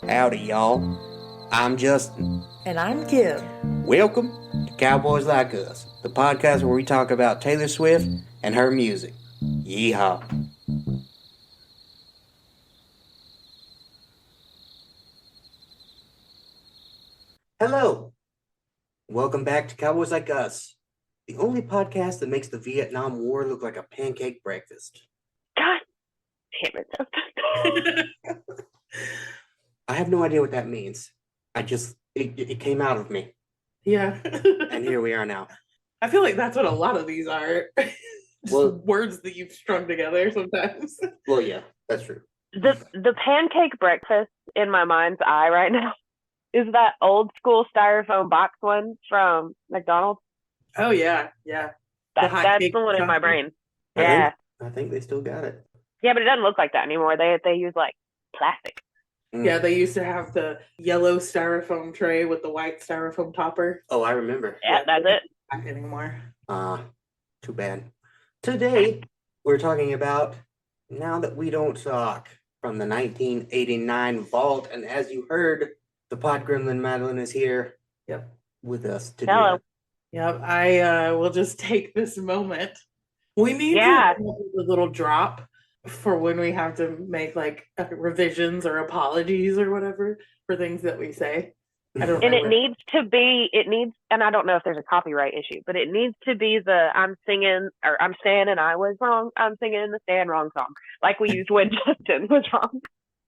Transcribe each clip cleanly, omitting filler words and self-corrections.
Howdy, y'all. I'm Justin. And I'm Kim. Welcome to Cowboys Like Us, the podcast where we talk about Taylor Swift and her music. Yeehaw. Hello. Welcome back to Cowboys Like Us, the only podcast that makes the Vietnam War look like a pancake breakfast. God damn it, Justin. I have no idea what that means. It came out of me. Yeah. And here we are now. I feel like that's what a lot of these are. Well, words that you've strung together sometimes. Well, yeah, that's true. The pancake breakfast in my mind's eye right now is that old school styrofoam box one from McDonald's. Oh, yeah. Yeah. That's the one in my brain. Yeah. I think they still got it. Yeah, but it doesn't look like that anymore. They use like plastic. Yeah, they used to have the yellow styrofoam tray with the white styrofoam topper. Oh, I remember. Yeah, that's it. Not anymore. Too bad. Today, we're talking about Now That We Don't Talk from the 1989 vault. And as you heard, the Pod Gremlin Madeline is here with us today. Hello. Yep, I will just take this moment. We need to have a little drop for when we have to make like revisions or apologies or whatever for things that we say. I don't And remember. it needs, and I don't know if there's a copyright issue, but it needs to be I'm singing, or I'm Stan and I was wrong. I'm singing the Stan wrong song, like we used when Justin was wrong.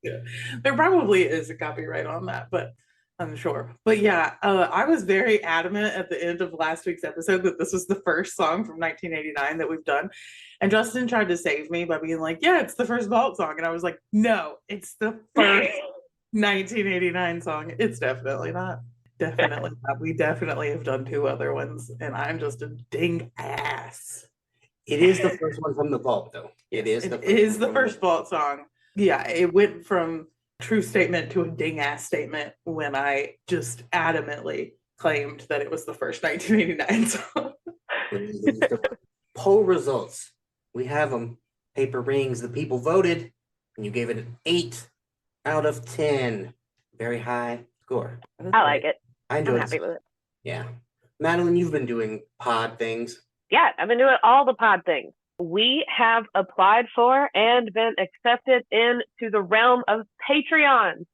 Yeah, there probably is a copyright on that, but I'm sure. But yeah, I was very adamant at the end of last week's episode that this was the first song from 1989 that we've done. And Justin tried to save me by being like, yeah, it's the first vault song. And I was like, no, it's the first 1989 song. It's definitely not. Definitely not. We definitely have done two other ones, and I'm just a ding ass. It is the first one from the vault, though. It is the first vault song. Yeah, it went from true statement to a ding ass statement when I just adamantly claimed that it was the first 1989 song. Poll results. We have them. Paper rings. The people voted, and you gave it an 8 out of 10. Very high score. I like it. I enjoy it. I'm happy with it. Yeah. Madeline, you've been doing pod things. Yeah, I've been doing all the pod things. We have applied for and been accepted into the realm of Patreon.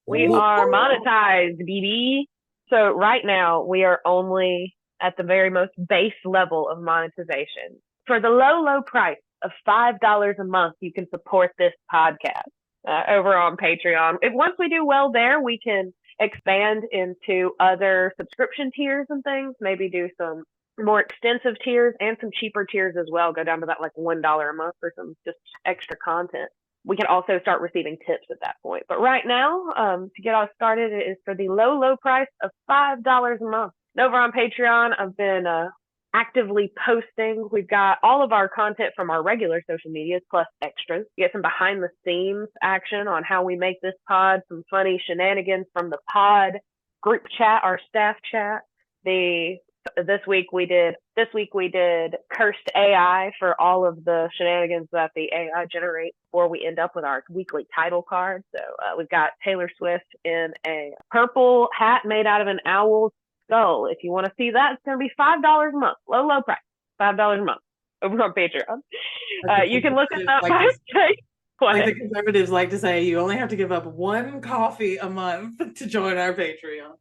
We are monetized, BB. So right now, we are only at the very most base level of monetization. For the low price of $5 a month, you can support this podcast over on Patreon. Once we do well there, we can expand into other subscription tiers and things, maybe do some more extensive tiers and some cheaper tiers as well, go down to that like $1 a month for some just extra content. We can also start receiving tips at that point. But right now, to get us started, it is for the low price of $5 a month. And over on Patreon, I've been actively posting. We've got all of our content from our regular social medias plus extras. You get some behind the scenes action on how we make this pod, some funny shenanigans from the pod group chat, our staff chat. This week we did cursed AI for all of the shenanigans that the AI generates before we end up with our weekly title card. So we've got Taylor Swift in a purple hat made out of an owl's skull. If you want to see that, it's going to be $5 a month. Low price. $5 a month over on Patreon. You can look us up by like the conservatives like to say, you only have to give up one coffee a month to join our Patreon.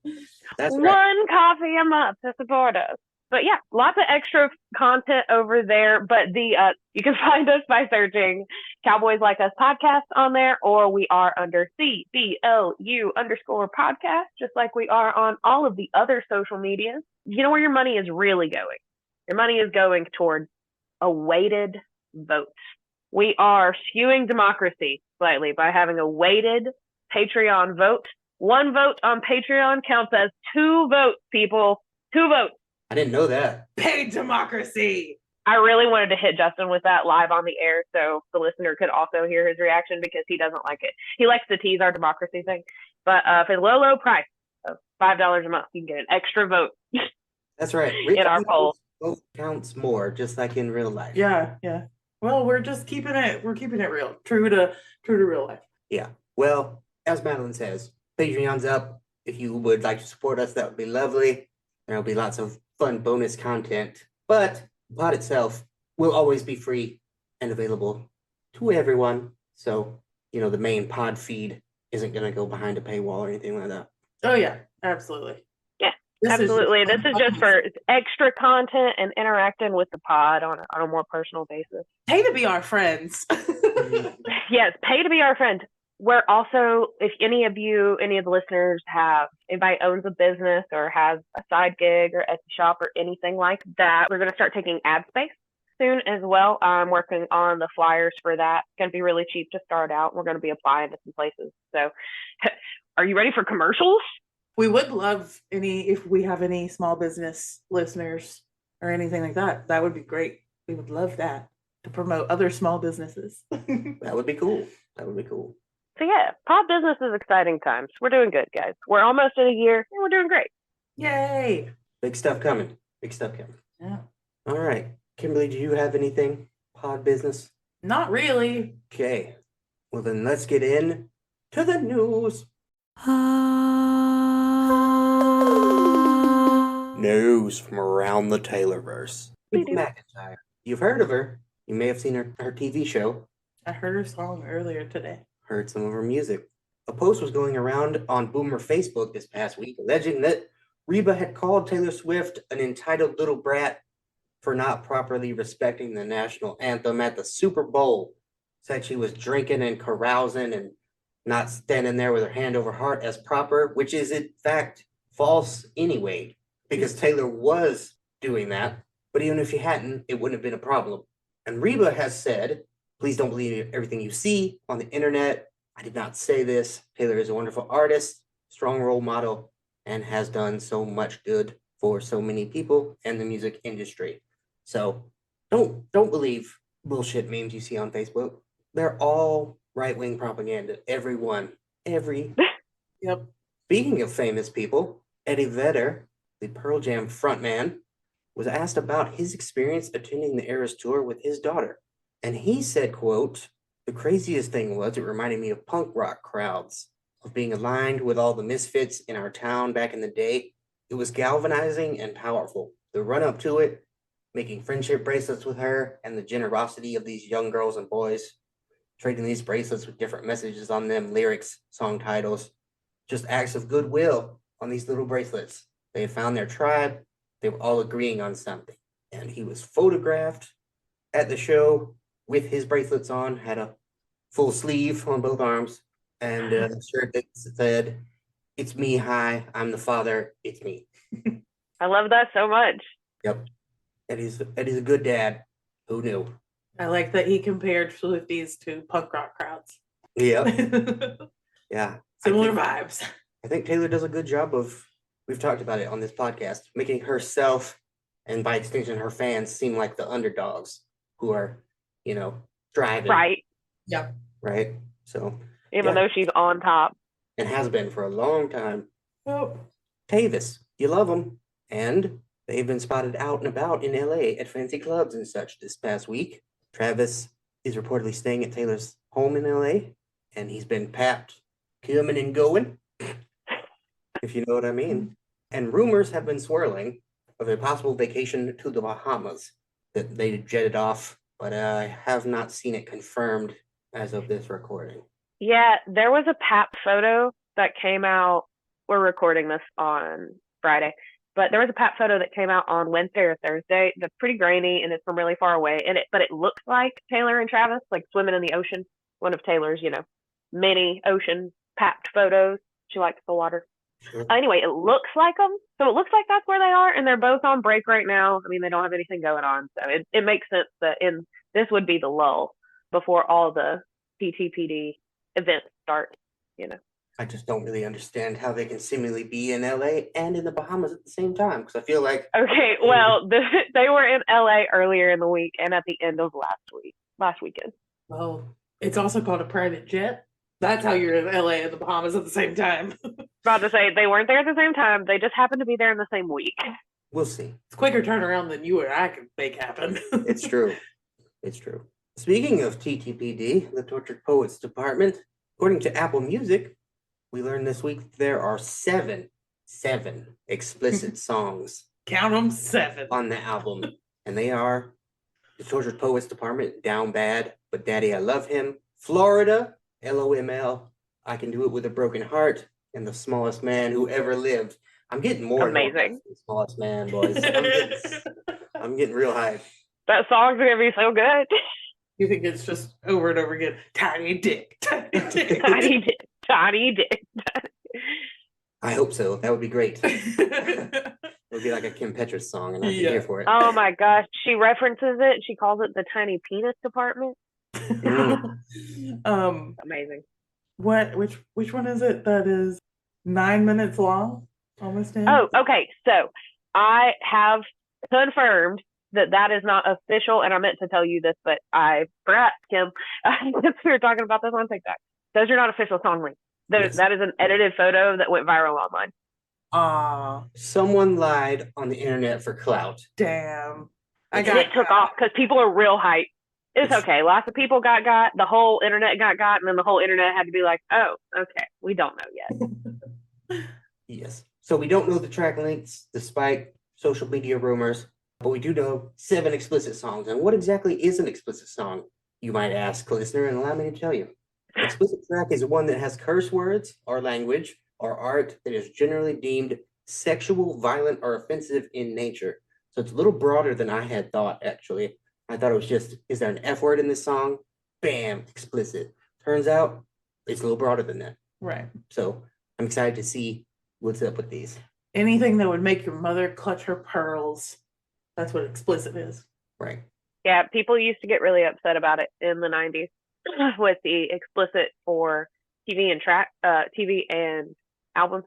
That's right. One coffee a month to support us. But yeah, lots of extra content over there. But you can find us by searching Cowboys Like Us podcast on there, or we are under CBLU_podcast, just like we are on all of the other social medias. You know where your money is really going? Your money is going towards a weighted vote. We are skewing democracy slightly by having a weighted Patreon vote. One vote on Patreon counts as 2 votes, people. 2 votes. I didn't know that. Paid democracy. I really wanted to hit Justin with that live on the air so the listener could also hear his reaction because he doesn't like it. He likes to tease our democracy thing. But for the low price of $5 a month, you can get an extra vote That's right. in our poll. Vote counts more, just like in real life. Yeah, yeah. Well, we're just keeping it. We're keeping it real, true to real life. Yeah. Well, as Madeline says, Patreon's up. If you would like to support us, that would be lovely. There'll be lots of fun bonus content. But the pod itself will always be free and available to everyone. So, the main pod feed isn't going to go behind a paywall or anything like that. Oh yeah, absolutely. Yeah, This is absolutely. just This is just for extra content and interacting with the pod on a more personal basis. Pay to be our friends. Yes, pay to be our friend. We're also, if any of the listeners anybody owns a business or has a side gig or Etsy shop or anything like that, we're going to start taking ad space soon as well. I'm working on the flyers for that. It's going to be really cheap to start out. We're going to be applying to some places. So are you ready for commercials? We would love if we have any small business listeners or anything like that. That would be great. We would love that to promote other small businesses. That would be cool. That would be cool. So yeah, pod business is exciting times. We're doing good, guys. We're almost in a year and we're doing great. Yay. Big stuff coming. Big stuff coming. Yeah. All right. Kimberly, do you have anything pod business? Not really. Okay. Well, then let's get in to the news. News from around the Taylorverse. We do. McIntyre. You've heard of her. You may have seen her TV show. I heard her song earlier today. Heard some of her music. A post was going around on Boomer Facebook this past week alleging that Reba had called Taylor Swift an entitled little brat for not properly respecting the national anthem at the Super Bowl. Said she was drinking and carousing and not standing there with her hand over heart as proper, which is in fact false anyway, because Taylor was doing that. But even if she hadn't, it wouldn't have been a problem. And Reba has said, please don't believe everything you see on the internet. I did not say this. Taylor is a wonderful artist, strong role model, and has done so much good for so many people and the music industry. So don't believe bullshit memes you see on Facebook. They're all right-wing propaganda. Everyone. Yep. Speaking of famous people, Eddie Vedder, the Pearl Jam frontman, was asked about his experience attending the Eras tour with his daughter. And he said, quote, "The craziest thing was it reminded me of punk rock crowds, of being aligned with all the misfits in our town back in the day. It was galvanizing and powerful. The run up to it, making friendship bracelets with her, and the generosity of these young girls and boys, trading these bracelets with different messages on them, lyrics, song titles, just acts of goodwill on these little bracelets. They had found their tribe. They were all agreeing on something." And he was photographed at the show with his bracelets on, had a full sleeve on both arms, and a shirt that said, "It's me, hi, I'm the father, it's me." I love that so much. Yep. Eddie's a good dad. Who knew? I like that he compared Swifties to punk rock crowds. Yep. Yeah. Similar vibes. I think Taylor does a good job of, we've talked about it on this podcast, making herself and by extension her fans seem like the underdogs who are, driving. Right. Yep. Right. So Even though she's on top. and has been for a long time. Oh. Tavis, you love them. And they've been spotted out and about in LA at fancy clubs and such this past week. Travis is reportedly staying at Taylor's home in LA, and he's been papped coming and going, if you know what I mean. And rumors have been swirling of a possible vacation to the Bahamas that they jetted off, but I have not seen it confirmed as of this recording. Yeah, there was a pap photo that came out. We're recording this on Friday, but there was a pap photo that came out on Wednesday or Thursday that's pretty grainy and it's from really far away. But it looks like Taylor and Travis like swimming in the ocean. One of Taylor's, many ocean papped photos. She likes the water. Sure. Anyway, it looks like them. So it looks like that's where they are, and they're both on break right now. I mean, they don't have anything going on, so it makes sense that this would be the lull before all the PTPD events start. I just don't really understand how they can seemingly be in LA and in the Bahamas at the same time, because I feel like Okay, well, they were in LA earlier in the week and at the end of last weekend. Well, it's also called a private jet. That's how you're in LA and the Bahamas at the same time. About to say they weren't there at the same time. They just happened to be there in the same week. We'll see. It's quicker turnaround than you or I could make happen. It's true. It's true. Speaking of TTPD, the Tortured Poets Department, according to Apple Music, we learned this week there are seven explicit songs Count them, 7. on the album. And they are the Tortured Poets Department, Down Bad, But Daddy I Love Him, Florida, LOML, I Can Do It With a Broken Heart, and The Smallest Man Who Ever Lived. I'm getting more Amazing. The Smallest Man, boys. I'm getting real hyped. That song's gonna be so good. You think it's just over and over again? Tiny dick, tiny dick. Tiny dick, tiny dick. I hope so. That would be great. It would be like a Kim Petras song, and I'd be here for it. Oh my gosh, she references it. She calls it the tiny penis department. Amazing. Which one is it that is 9 minutes long? Almost 10? Oh, okay. So I have confirmed that is not official, and I meant to tell you this, but I forgot, Kim. We were talking about this on TikTok. Those are not official song links. Yes. That is an edited photo that went viral online. Someone lied on the internet for clout. Damn. It took off because people are real hype. It's okay. Lots of people got, the whole internet got, and then the whole internet had to be like, oh, okay, we don't know yet. Yes. So we don't know the track links despite social media rumors, but we do know 7 explicit songs. And what exactly is an explicit song, you might ask, listener, and allow me to tell you. An explicit track is one that has curse words or language or art that is generally deemed sexual, violent, or offensive in nature. So it's a little broader than I had thought, actually. I thought it was just, is there an F word in this song? Bam, explicit. Turns out it's a little broader than that. Right. So I'm excited to see what's up with these. Anything that would make your mother clutch her pearls. That's what explicit is. Right. Yeah, people used to get really upset about it in the 90s with the explicit for TV and albums,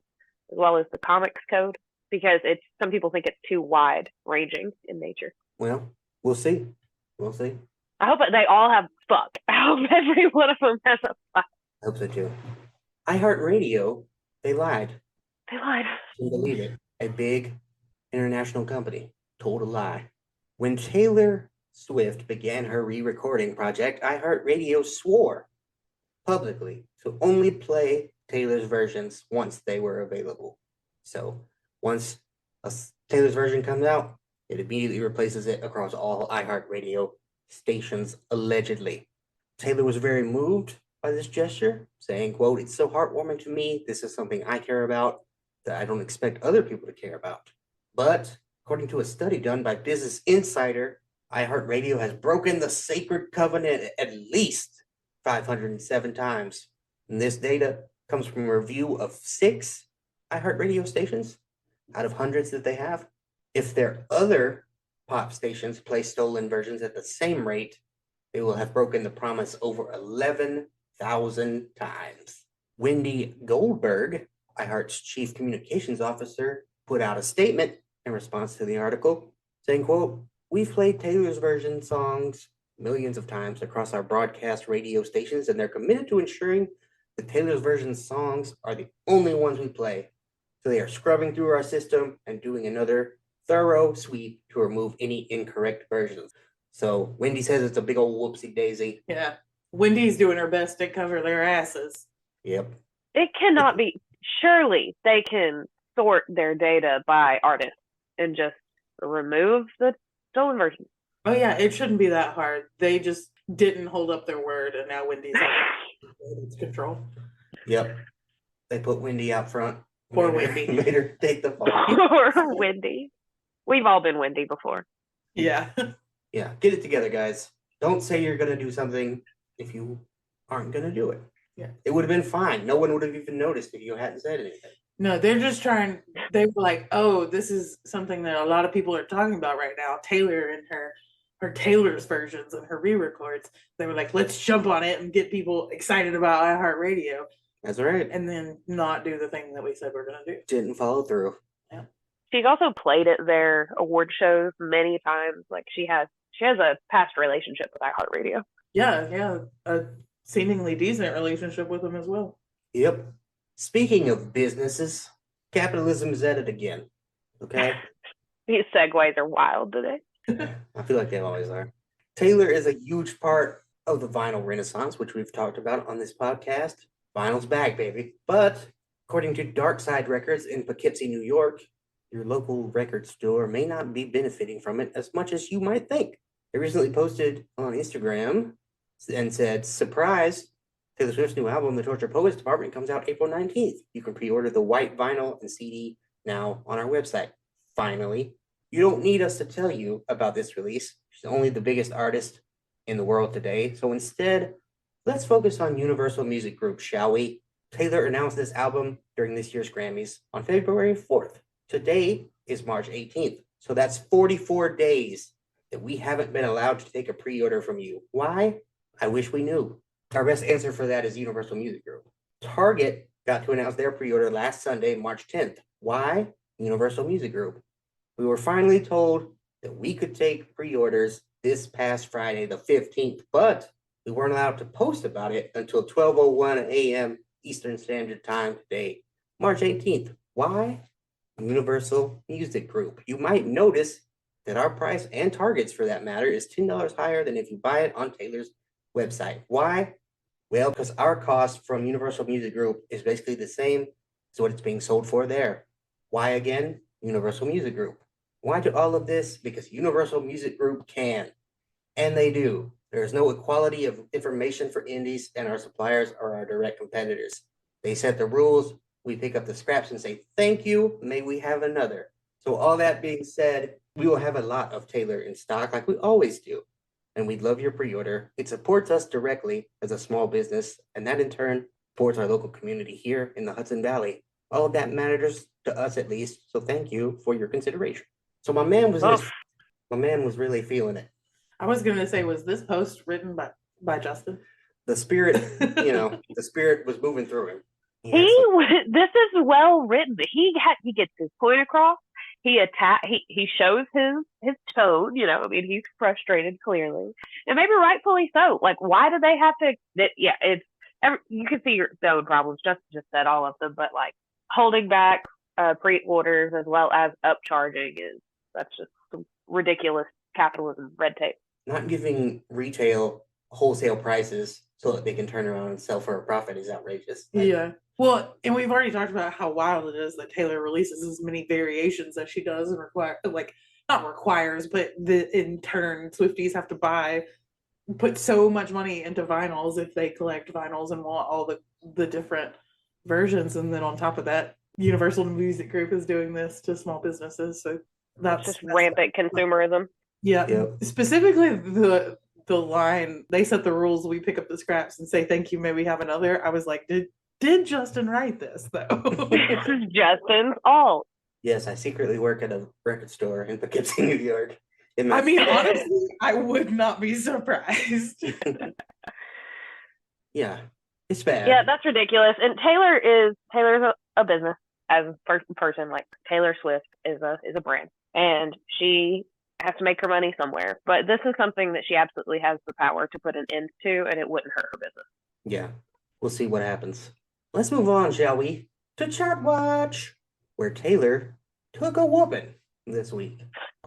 as well as the comics code, because some people think it's too wide ranging in nature. Well, we'll see. We'll see. I hope they all have fuck. I hope every one of them has a fuck. I hope so too. iHeartRadio, they lied. They lied. Couldn't believe it. A big international company told a lie. When Taylor Swift began her re-recording project, iHeartRadio swore publicly to only play Taylor's versions once they were available. So once Taylor's version comes out, it immediately replaces it across all iHeartRadio stations, allegedly. Taylor was very moved by this gesture, saying, quote, "It's so heartwarming to me. This is something I care about that I don't expect other people to care about." But according to a study done by Business Insider, iHeartRadio has broken the sacred covenant at least 507 times. And this data comes from a review of 6 iHeartRadio stations out of hundreds that they have. If their other pop stations play stolen versions at the same rate, they will have broken the promise over 11,000 times. Wendy Goldberg, iHeart's chief communications officer, put out a statement in response to the article saying, quote, "We've played Taylor's version songs millions of times across our broadcast radio stations, and they're committed to ensuring that Taylor's version songs are the only ones we play. So they are scrubbing through our system and doing another thorough sweep to remove any incorrect versions." So Wendy says it's a big old whoopsie daisy. Yeah. Wendy's doing her best to cover their asses. Yep. It cannot be. Surely they can sort their data by artist and just remove the stolen versions. Oh yeah, it shouldn't be that hard. They just didn't hold up their word, and now Wendy's it's control. Yep. They put Wendy out front. Poor Wendy. Made her take the fall. Poor Wendy. We've all been Wendy before. Yeah. Yeah, get it together, guys. Don't say you're going to do something if you aren't going to do it. Yeah. It would have been fine. No one would have even noticed if you hadn't said anything. No, they're just trying. They were like, "Oh, this is something that a lot of people are talking about right now." Taylor and her Taylor's versions and her re-records. They were like, "Let's jump on it and get people excited about iHeartRadio." That's right. And then not do the thing that we said we're gonna do. Didn't follow through. Yeah. She's also played at their award shows many times. Like she has a past relationship with iHeartRadio. Yeah, a seemingly decent relationship with them as well. Yep. Speaking of businesses, capitalism is at it again. Okay? These segues are wild today. I feel like they always are. Taylor is a huge part of the vinyl renaissance, which we've talked about on this podcast. Vinyl's back, baby. But according to Dark Side Records in Poughkeepsie, New York, your local record store may not be benefiting from it as much as you might think. They recently posted on Instagram and said, surprise, Taylor Swift's new album, The Tortured Poets Department, comes out April 19th. You can pre-order the white vinyl and CD now on our website. Finally, you don't need us to tell you about this release. She's only the biggest artist in the world today. So instead, let's focus on Universal Music Group, shall we? Taylor announced this album during this year's Grammys on February 4th. Today is March 18th. So that's 44 days that we haven't been allowed to take a pre-order from you. Why? I wish we knew. Our best answer for that is Universal Music Group. Target got to announce their pre-order last Sunday, March 10th. Why? Universal Music Group. We were finally told that we could take pre-orders this past Friday, the 15th, but we weren't allowed to post about it until 12:01 a.m. Eastern Standard Time today, March 18th. Why? Universal Music Group. You might notice that our price, and Target's for that matter, is $10 higher than if you buy it on Taylor's website. Why? Well, because our cost from Universal Music Group is basically the same as what it's being sold for there. Why again? Universal Music Group. Why do all of this? Because Universal Music Group can, and they do. There is no equality of information for indies, and our suppliers are our direct competitors. They set the rules. We pick up the scraps and say, thank you, may we have another. So all that being said, we will have a lot of Taylor in stock like we always do. And we'd love your pre-order. It supports us directly as a small business, and that in turn supports our local community here in the Hudson Valley. All of that matters to us at least, so thank you for your consideration. So my man was really feeling it. I was gonna say, was this post written by Justin? The spirit, the spirit was moving through him. This is well written. He gets his point across. He shows his tone. He's frustrated clearly, and maybe rightfully so. Like, why do they have to? You can see your own problems. Justin just said all of them, but like holding back pre-orders as well as upcharging that's just some ridiculous capitalism red tape. Not giving retail wholesale prices so that they can turn around and sell for a profit is outrageous. Yeah. Well, and we've already talked about how wild it is that Taylor releases as many variations as she does and not requires, but in turn, Swifties have to put so much money into vinyls if they collect vinyls and want all the different versions. And then on top of that, Universal Music Group is doing this to small businesses. So that's just rampant consumerism. Yeah. Yep. Specifically the line, they set the rules, we pick up the scraps and say thank you, may we have another. I was like, did Justin write this though? This is Justin's all. Yes, I secretly work at a record store in Poughkeepsie, New York. Honestly, I would not be surprised. Yeah, it's bad. Yeah, that's ridiculous. And Taylor's a business as a person. Like Taylor Swift is a brand, and she has to make her money somewhere. But this is something that she absolutely has the power to put an end to, and it wouldn't hurt her business. Yeah, we'll see what happens. Let's move on, shall we, to Chart Watch, where Taylor took a whooping this week,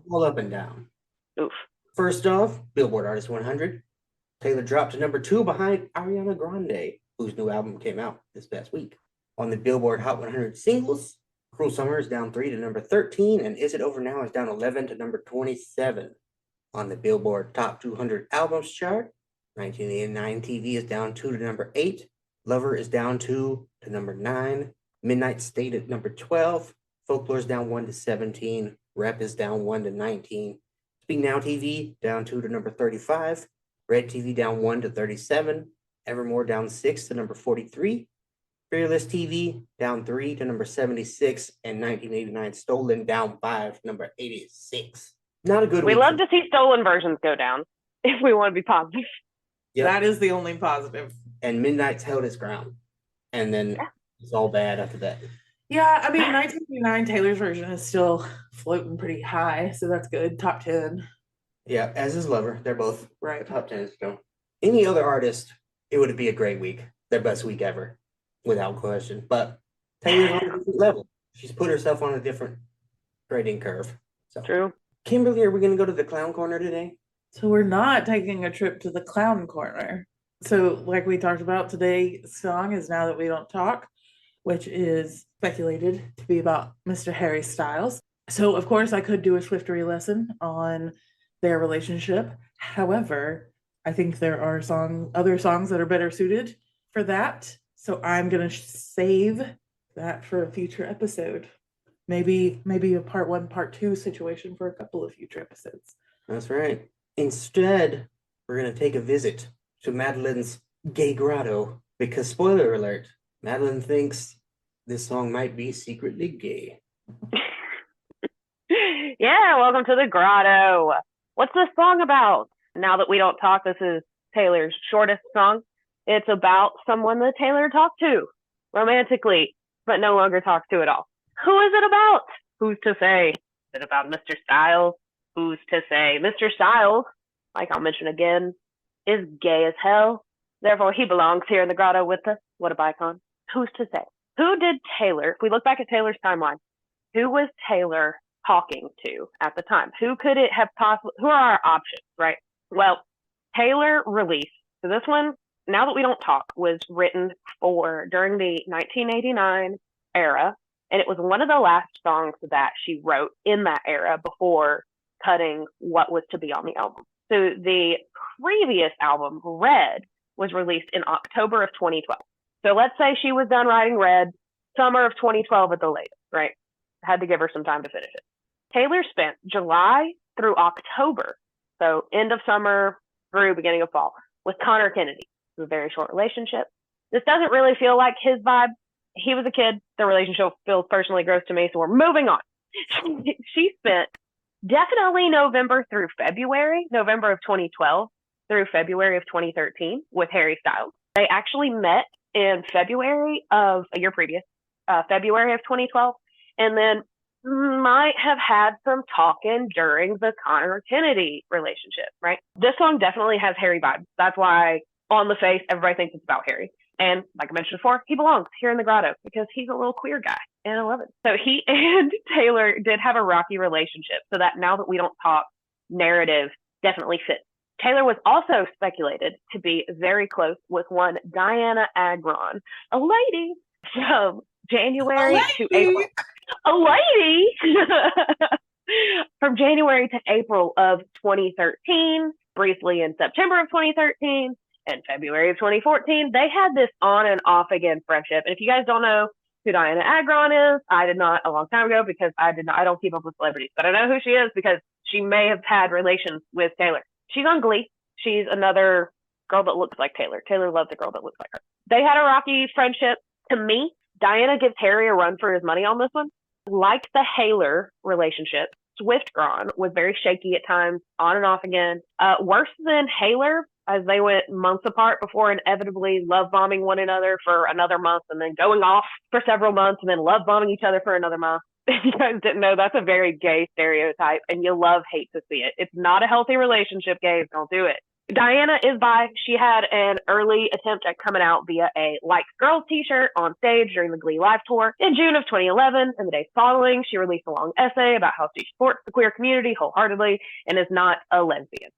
all up and down. Oof. First off, Billboard Artist 100. Taylor dropped to number 2 behind Ariana Grande, whose new album came out this past week. On the Billboard Hot 100 singles, Cruel Summer is down 3 to number 13, and Is It Over Now is down 11 to number 27. On the Billboard Top 200 Albums chart, 1989 TV is down 2 to number 8, Lover is down 2 to number 9, Midnight State at number 12, Folklore is down 1 to 17, Rep is down 1 to 19, Speak Now TV down 2 to number 35, Red TV down 1 to 37, Evermore down 6 to number 43, Fearless TV down 3 to number 76, and 1989 Stolen down 5 to number 86. Not a good We week. love to see stolen versions go down if we want to be positive. Yep. That is the only positive. And Midnight's held its ground. And then it's all bad after that. Yeah, 1989 Taylor's version is still floating pretty high, so that's good. Top 10. Yeah, as is Lover. They're both Right. top 10 still. Any other artist, it would be a great week. Their best week ever, without question. But Taylor's on a different level. She's put herself on a different grading curve. So, True. Kimberly, are we going to go to the clown corner today? So we're not taking a trip to the clown corner. So, like we talked about, today's song is Now That We Don't Talk, which is speculated to be about Mr. Harry Styles. So, of course, I could do a Swiftery lesson on their relationship. However, I think there are other songs that are better suited for that. So I'm gonna save that for a future episode. Maybe a part 1, part 2 situation for a couple of future episodes. That's right. Instead, we're going to take a visit to Madeline's gay grotto because, spoiler alert, Madeline thinks this song might be secretly gay. Yeah, welcome to the grotto. What's this song about? Now That We Don't Talk, this is Taylor's shortest song. It's about someone that Taylor talked to romantically, but no longer talks to at all. Who is it about? Who's to say? Is it about Mr. Styles? Who's to say? Mr. Styles, like I'll mention again, is gay as hell. Therefore, he belongs here in the grotto with us. What a bicon. Who's to say? Who did Taylor, if we look back at Taylor's timeline, who was Taylor talking to at the time? Who could it have possibly, who are our options, right? Well, Taylor released, so this one, Now That We Don't Talk, was written during the 1989 era, and it was one of the last songs that she wrote in that era before cutting what was to be on the album. So the previous album, Red, was released in October of 2012. So let's say she was done writing Red summer of 2012 at the latest, right? Had to give her some time to finish it. Taylor spent July through October, so end of summer through beginning of fall, with Connor Kennedy. It was a very short relationship. This doesn't really feel like his vibe. He was a kid. The relationship feels personally gross to me, so we're moving on. She spent definitely November of 2012 through February of 2013 with Harry Styles. They actually met in February of a year previous, February of 2012, and then might have had some talking during the Connor Kennedy relationship, right? This song definitely has Harry vibes. That's why on the face, everybody thinks it's about Harry. And like I mentioned before, he belongs here in the grotto because he's a little queer guy, and I love it. So he and Taylor did have a rocky relationship, so that Now That We Don't Talk narrative definitely fits. Taylor was also speculated to be very close with one Diana Agron, a lady from January to April. A lady from January to April of 2013, briefly in September of 2013, and February of 2014. They had this on and off again friendship. And if you guys don't know who Diana Agron is, I did not a long time ago because I don't keep up with celebrities, but I know who she is because she may have had relations with Taylor. She's on Glee. She's another girl that looks like Taylor. Taylor loves a girl that looks like her. They had a rocky friendship. To me, Diana gives Harry a run for his money on this one. Like the Haler relationship, Swift-Gron was very shaky at times, on and off again. Worse than Haler, as they went months apart before inevitably love bombing one another for another month and then going off for several months and then love bombing each other for another month. If you guys didn't know, that's a very gay stereotype, and you hate to see it. It's not a healthy relationship, gays. Don't do it. Diana is bi. She had an early attempt at coming out via a Like Girls t-shirt on stage during the Glee Live tour in June of 2011. And the days following, she released a long essay about how she supports the queer community wholeheartedly and is not a lesbian.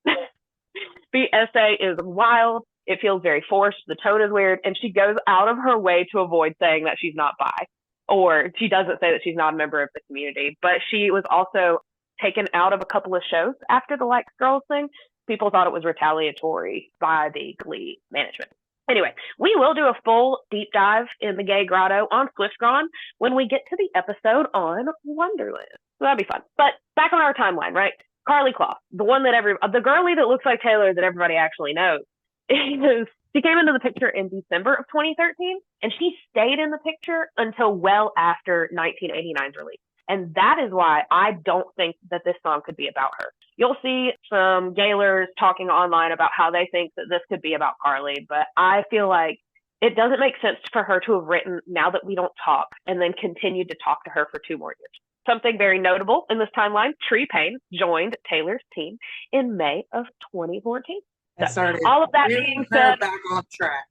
The essay is wild. It feels very forced. The tone is weird. And she goes out of her way to avoid saying that she's not bi. Or she doesn't say that she's not a member of the community. But she was also taken out of a couple of shows after the Like Girls thing. People thought it was retaliatory by the Glee management. Anyway, we will do a full deep dive in the gay grotto on Swift-Gron when we get to the episode on Wonderland. So that'd be fun. But back on our timeline, right? Carly Kloss, the one that the girlie that looks like Taylor that everybody actually knows, she came into the picture in December of 2013, and she stayed in the picture until well after 1989's release. And that is why I don't think that this song could be about her. You'll see some gaylers talking online about how they think that this could be about Carly, but I feel like it doesn't make sense for her to have written Now That We Don't Talk and then continued to talk to her for 2 more years. Something very notable in this timeline, Tree Payne joined Taylor's team in May of 2014. So, all of that being said, back on track.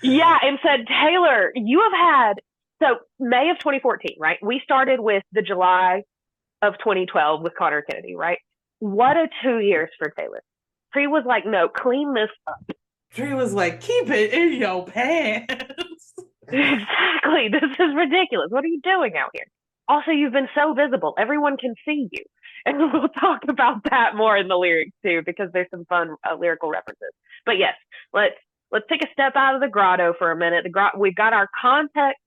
Yeah, and said, Taylor, you have had, so May of 2014, right? We started with the July of 2012 with Connor Kennedy, right? What a 2 years for Taylor. He was like, no, clean this up. Tree was like, keep it in your pants. Exactly. This is ridiculous. What are you doing out here? Also, you've been so visible. Everyone can see you. And we'll talk about that more in the lyrics too, because there's some fun lyrical references. But yes, let's take a step out of the grotto for a minute. We've got our context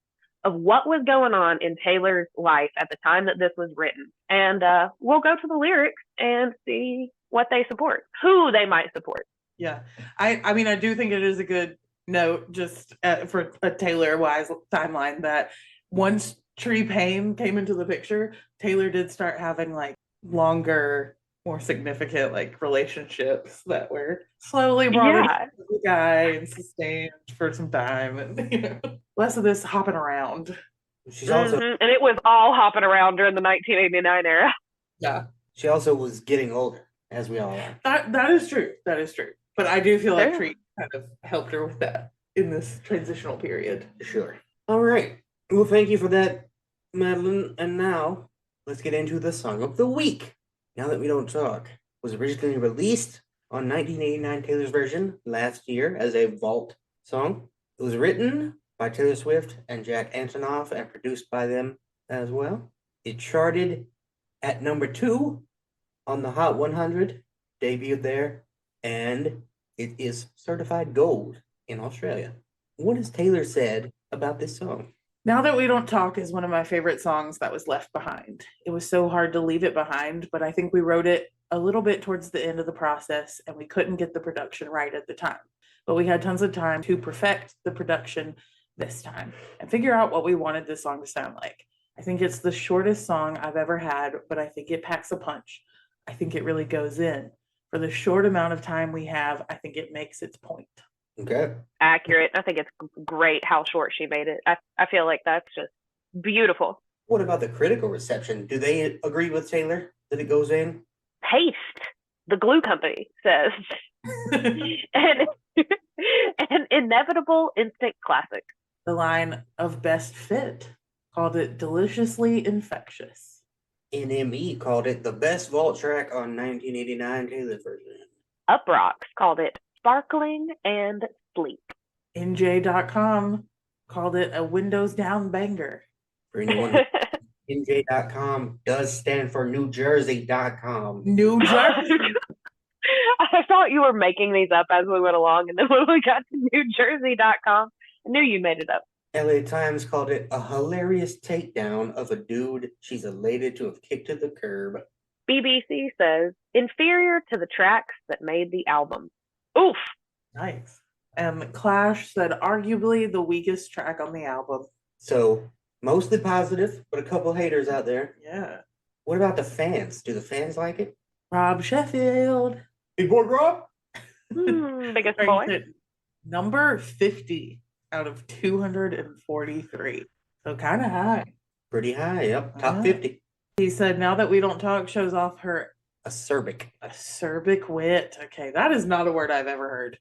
of what was going on in Taylor's life at the time that this was written. And we'll go to the lyrics and see what they support, who they might support. Yeah. I mean, I do think it is a good note just for a Taylor-wise timeline that once Tree Payne came into the picture, Taylor did start having like longer, more significant like relationships that were slowly brought into the guy and sustained for some time, and less of this hopping around. She's also and it was all hopping around during the 1989 era. Yeah, she also was getting older, as we all are. That is true. That is true. But I do feel like Tree kind of helped her with that in this transitional period. Sure. All right. Well, thank you for that, Madeline. And now let's get into the song of the week. Now That We Don't Talk was originally released on 1989 Taylor's version last year as a vault song. It was written by Taylor Swift and Jack Antonoff and produced by them as well. It charted at number 2 on the Hot 100, debuted there, and it is certified gold in Australia. What has Taylor said about this song? Now That We Don't Talk is one of my favorite songs that was left behind. It was so hard to leave it behind, but I think we wrote it a little bit towards the end of the process and we couldn't get the production right at the time. But we had tons of time to perfect the production this time and figure out what we wanted this song to sound like. I think it's the shortest song I've ever had, but I think it packs a punch. I think it really goes in. For the short amount of time we have, I think it makes its point. Okay. Accurate. I think it's great how short she made it. I feel like that's just beautiful. What about the critical reception? Do they agree with Taylor that it goes in? Paste, the glue company, says. and an inevitable instant classic. The line of Best Fit called it deliciously infectious. NME called it the best vault track on 1989 Taylor's version. Uprocks called it sparkling and sleek. NJ.com called it a windows down banger. For anyone, NJ.com does stand for New Jersey.com. New Jersey. I thought you were making these up as we went along, and then when we got to NewJersey.com, I knew you made it up. LA Times called it a hilarious takedown of a dude she's elated to have kicked to the curb. BBC says, inferior to the tracks that made the album. Oof. Nice. And Clash said arguably the weakest track on the album. So, mostly positive, but a couple haters out there. Yeah. What about the fans? Do the fans like it? Rob Sheffield. Big boy Rob? Biggest boy. Number 50 out of 243. So kind of high. Pretty high, yep. Top 50. He said, now that we don't talk, shows off her acerbic. Acerbic wit. Okay, that is not a word I've ever heard.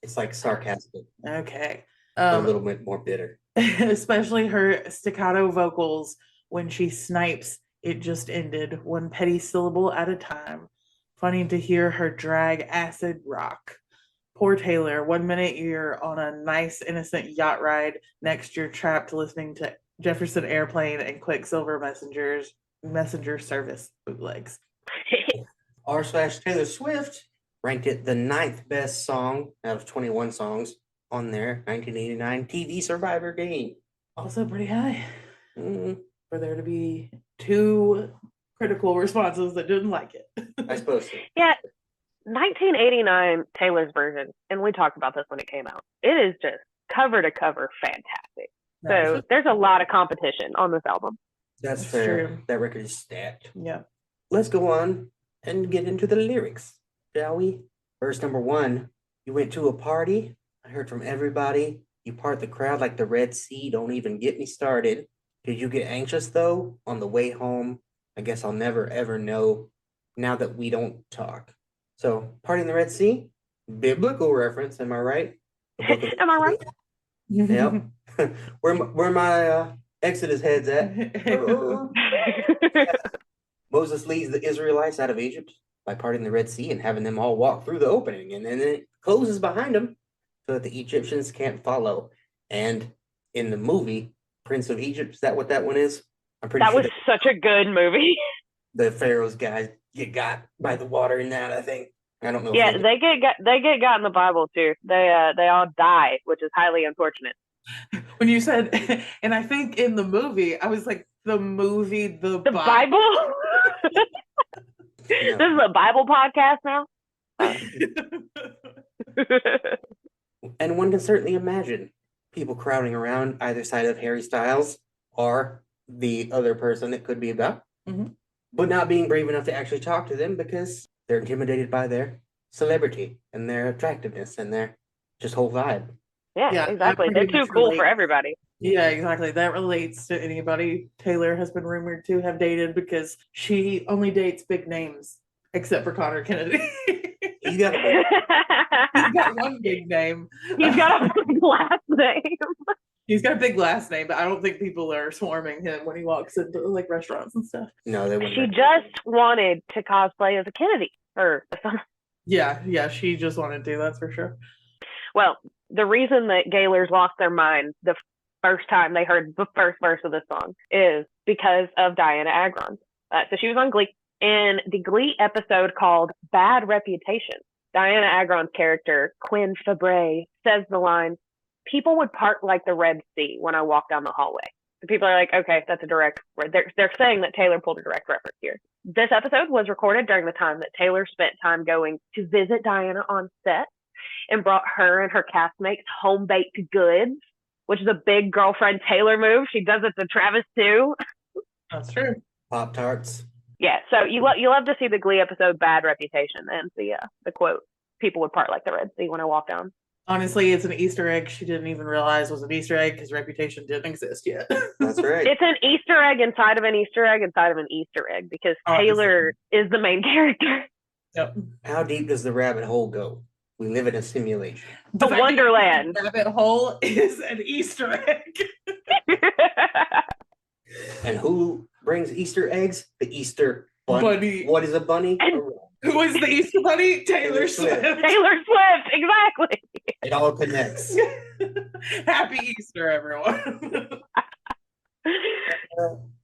It's like sarcastic. Okay. A little bit more bitter. Especially her staccato vocals when she snipes, it just ended, one petty syllable at a time. Funny to hear her drag acid rock. Poor Taylor, 1 minute you're on a nice innocent yacht ride, next you're trapped listening to Jefferson Airplane and Quicksilver Messenger Service bootlegs. r/Taylor Swift ranked it the 9th best song out of 21 songs on their 1989 TV Survivor game. Also pretty high. For there to be 2 critical responses that didn't like it. I suppose so. Yeah, 1989 Taylor's version, and we talked about this when it came out. It is just cover to cover fantastic. Nice. So there's a lot of competition on this album. That's That's fair. true. That record is stacked. Yeah. Let's go on and get into the lyrics, shall we? Verse number 1. You went to a party. I heard from everybody. You part the crowd like the Red Sea. Don't even get me started. Did you get anxious, though, on the way home? I guess I'll never, ever know now that we don't talk. So, party in the Red Sea, biblical reference, am I right? Am I right? Yep. Where my Exodus heads at. Moses leads the Israelites out of Egypt by parting the Red Sea and having them all walk through the opening, and then it closes behind them so that the Egyptians can't follow. And in the movie, Prince of Egypt, is that what that one is? I'm pretty That sure was such a good movie. the Pharaoh's guys get got by the water in that, I think. I don't know. Yeah, they get got in the Bible too. They all die, which is highly unfortunate. When you said, and I think in the movie, I was like, the movie, the Bible? This is a Bible podcast now? And one can certainly imagine people crowding around either side of Harry Styles or the other person it could be about, but not being brave enough to actually talk to them because they're intimidated by their celebrity and their attractiveness and their just whole vibe. Yeah, exactly. They're too cool for everybody. Yeah, exactly. That relates to anybody Taylor has been rumored to have dated because she only dates big names, except for Connor Kennedy. He's got one big name. He's got a big last name. He's got a big last name, but I don't think people are swarming him when he walks into like restaurants and stuff. No, they wouldn't. She just wanted to cosplay as a Kennedy or something. Yeah, she just wanted to, that's for sure. Well, the reason that Gaylors lost their mind the first time they heard the first verse of this song is because of Diana Agron. So she was on Glee. In the Glee episode called Bad Reputation, Diana Agron's character, Quinn Fabray, says the line, "People would part like the Red Sea when I walk down the hallway." And people are like, okay, that's a direct, they're saying that Taylor pulled a direct reference here. This episode was recorded during the time that Taylor spent time going to visit Diana on set and brought her and her castmates home-baked goods, which is a big girlfriend Taylor move. She does it to Travis too. That's true. Pop-Tarts. Yeah, so you love to see the Glee episode Bad Reputation and the quote, "People would part like the Red Sea when I walk down." Honestly, it's an Easter egg she didn't even realize was an Easter egg because Reputation didn't exist yet. That's right. It's an Easter egg inside of an Easter egg inside of an Easter egg because Taylor is the main character. Yep. How deep does the rabbit hole go? We live in a simulation. The Wonderland. The rabbit hole is an Easter egg. And who brings Easter eggs? The Easter bunny. What is a bunny? Who is the Easter bunny? Taylor Swift. Taylor Swift, exactly. It all connects. Happy Easter, everyone.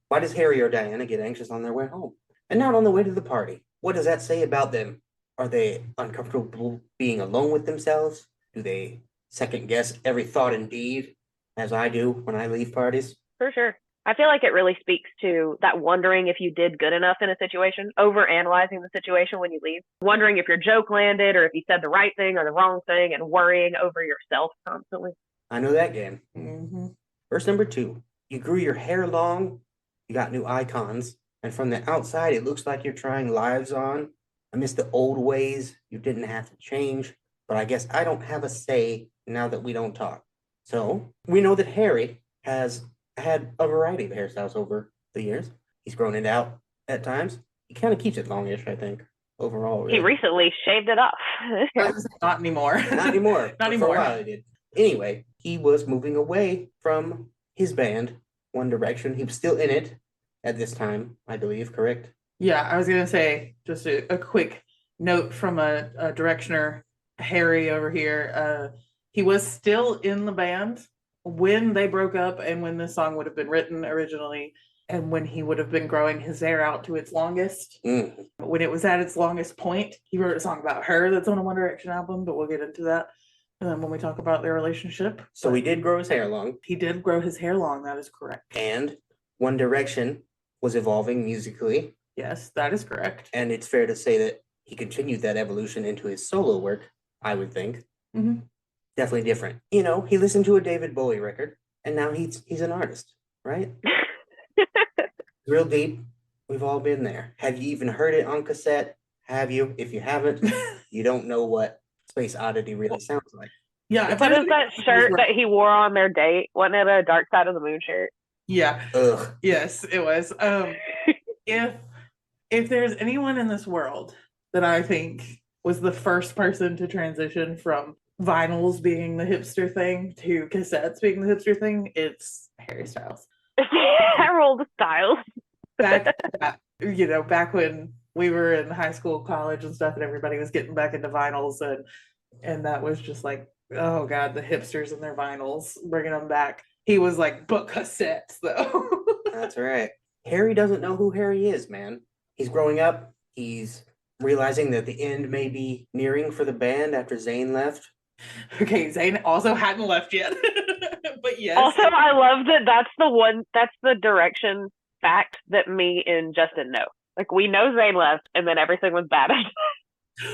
Why does Harry or Diana get anxious on their way home and not on the way to the party? What does that say about them? Are they uncomfortable being alone with themselves? Do they second guess every thought and deed, as I do when I leave parties? For sure. I feel like it really speaks to that wondering if you did good enough in a situation, over-analyzing the situation when you leave, wondering if your joke landed or if you said the right thing or the wrong thing, and worrying over yourself constantly. I know that game. Mm-hmm. Verse number 2. You grew your hair long, you got new icons, and from the outside it looks like you're trying lives on. I miss the old ways, you didn't have to change, but I guess I don't have a say now that we don't talk. So, we know that Harry has had a variety of hairstyles over the years. He's grown it out at times. He kind of keeps it longish, I think, overall. Really. He recently shaved it off. Not anymore. Not anymore. Not anymore. For a while he did. Anyway, he was moving away from his band, One Direction. He was still in it at this time, I believe, correct? Yeah, I was going to say, just a quick note from a Directioner, Harry over here. He was still in the band when they broke up and when this song would have been written originally and when he would have been growing his hair out to its longest. When it was at its longest point, he wrote a song about her that's on a One Direction album, but we'll get into that when we talk about their relationship. So he did grow his hair long. He did grow his hair long, that is correct. And One Direction was evolving musically. Yes, that is correct. And it's fair to say that he continued that evolution into his solo work, I would think. Mm-hmm. Definitely different. You know, he listened to a David Bowie record, and now he's an artist, right? Real deep. We've all been there. Have you even heard it on cassette? Have you? If you haven't, you don't know what Space Oddity really sounds like. Yeah. What is that shirt that he wore on their date? Wasn't it a Dark Side of the Moon shirt? Yeah. Ugh. Yes, it was. If there's anyone in this world that I think was the first person to transition from vinyls being the hipster thing to cassettes being the hipster thing, it's Harry Styles. Harold Styles. Back back when we were in high school, college and stuff, and everybody was getting back into vinyls, and that was just like, oh God, the hipsters and their vinyls, bringing them back. He was like, but cassettes though. That's right. Harry doesn't know who Harry is, man. He's growing up. He's realizing that the end may be nearing for the band after Zayn left. Okay, Zayn also hadn't left yet. But yes. Also, I love that that's the direction fact that me and Justin know. Like, we know Zayn left, and then everything was bad.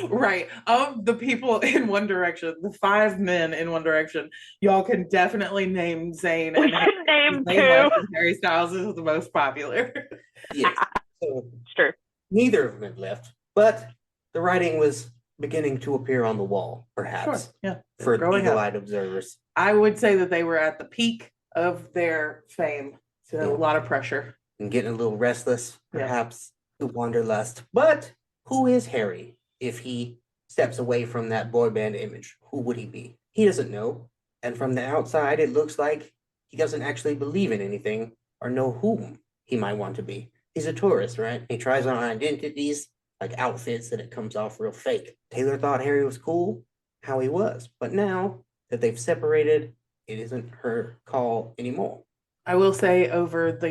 Right. Of the people in One Direction, the 5 men in One Direction, y'all can definitely name Zayn. We can name Zayn 2. left and Harry Styles is the most popular. Yes. So It's true. neither of them had left, but the writing was beginning to appear on the wall, perhaps, Sure. Yeah. for Growing up. eagle-eyed observers. I would say that they were at the peak of their fame. So Yeah. a lot of pressure. And getting a little restless, Yeah. perhaps the wanderlust. But who is Harry if he steps away from that boy band image? Who would he be? He doesn't know. And from the outside, it looks like he doesn't actually believe in anything or know whom he might want to be. He's a tourist, right? He tries on identities, like outfits, and it comes off real fake. Taylor thought Harry was cool, how he was. But now that they've separated, it isn't her call anymore. I will say over the